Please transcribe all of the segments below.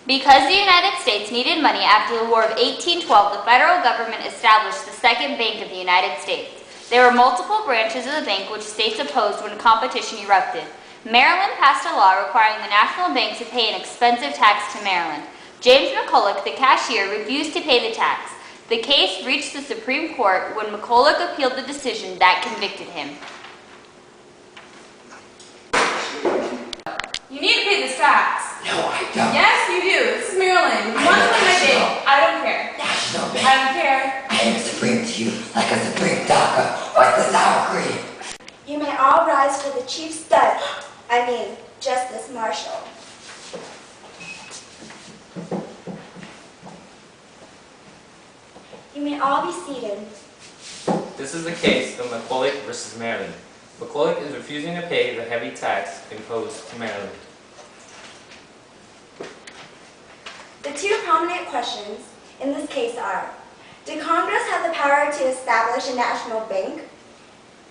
Because the United States needed money after the War of 1812, the federal government established the Second Bank of the United States. There were multiple branches of the bank which states opposed when competition erupted. Maryland passed a law requiring the National Bank to pay an expensive tax to Maryland. James McCulloch, the cashier, refused to pay the tax. The case reached the Supreme Court when McCulloch appealed the decision that convicted him. You need to pay this tax. No, I don't. Yes, you do. This is Maryland. You want to play my bank? I don't care. National Bank. I don't care. I am supreme to you, like a supreme taco or the sour cream. You may all rise for the chief stud, Justice Marshall. You may all be seated. This is the case of McCulloch versus Maryland. McCulloch is refusing to pay the heavy tax imposed to Maryland. The two prominent questions in this case are, did Congress have the power to establish a national bank?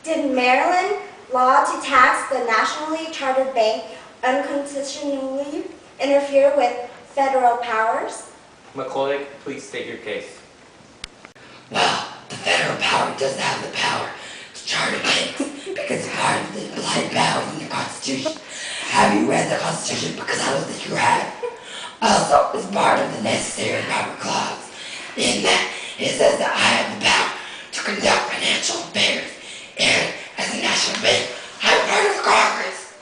Did Maryland law to tax the nationally chartered bank unconstitutionally interfere with federal powers? McCulloch, please state your case. Well, the federal power doesn't have the power to charter banks because it's part of the implied powers in the Constitution. Have you read the Constitution? Because I don't think you have. Also, it's part of the necessary and proper clause. In that, it says that I have the power to conduct financial affairs, and as a national bank, I'm part of Congress.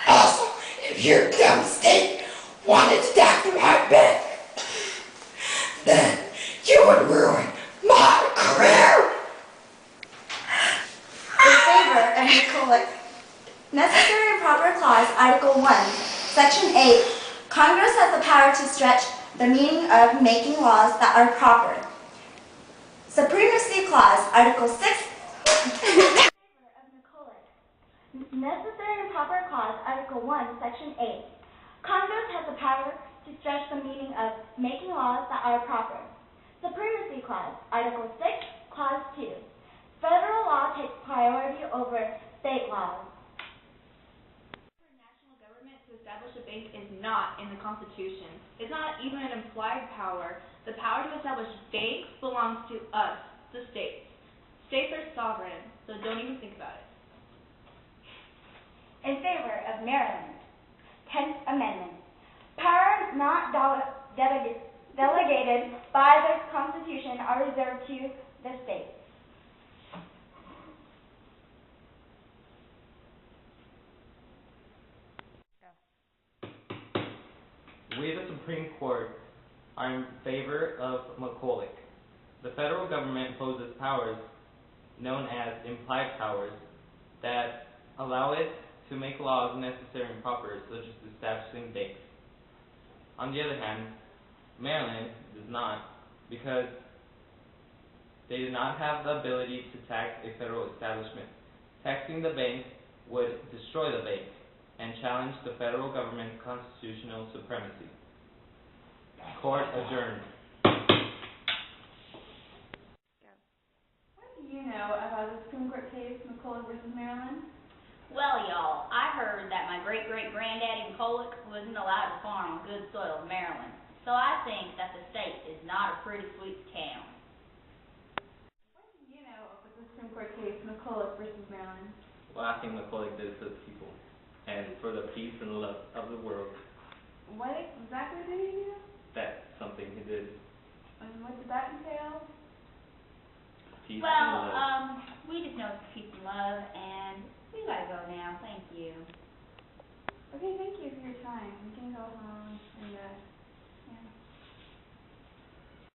Also, if your dumb state wanted to tax my bank, then you would ruin my career. In favor of McCulloch. Necessary and proper clause, Article 1, Section 8. Congress has the power to stretch the meaning of making laws that are proper. Supremacy Clause, Article 6. In favor of McCulloch. Necessary and proper clause, Article 1, Section 8. Congress has the power to stretch the meaning of making laws that are proper. Supremacy Clause, Article 6, Clause 2. Federal law takes priority over state laws. To establish a bank is not in the Constitution. It's not even an implied power. The power to establish banks belongs to us, the states. States are sovereign, so don't even think about it. In favor of Maryland. 10th Amendment. Powers not delegated by the Constitution are reserved to the states. We, the Supreme Court, are in favor of McCulloch. The federal government imposes powers known as implied powers that allow it to make laws necessary and proper, such as establishing banks. On the other hand, Maryland does not, because they do not have the ability to tax a federal establishment. Taxing the bank would destroy the bank and challenge the federal government's constitutional supremacy. Court adjourned. What do you know about the Supreme Court case McCulloch versus Maryland? Well, y'all, I heard that my great-great-granddaddy McCulloch wasn't allowed to farm on good soil in Maryland, so I think that the state is not a pretty sweet town. What do you know of the Supreme Court case McCulloch versus Maryland? Well, I think McCulloch did it for the people and for the peace and love of the world. What exactly did he do? That's something he did. And what did that entail? Peace and Well, love. we just know it's peace and love, and we gotta go now. Thank you. Okay, thank you for your time. You can go home and, yeah.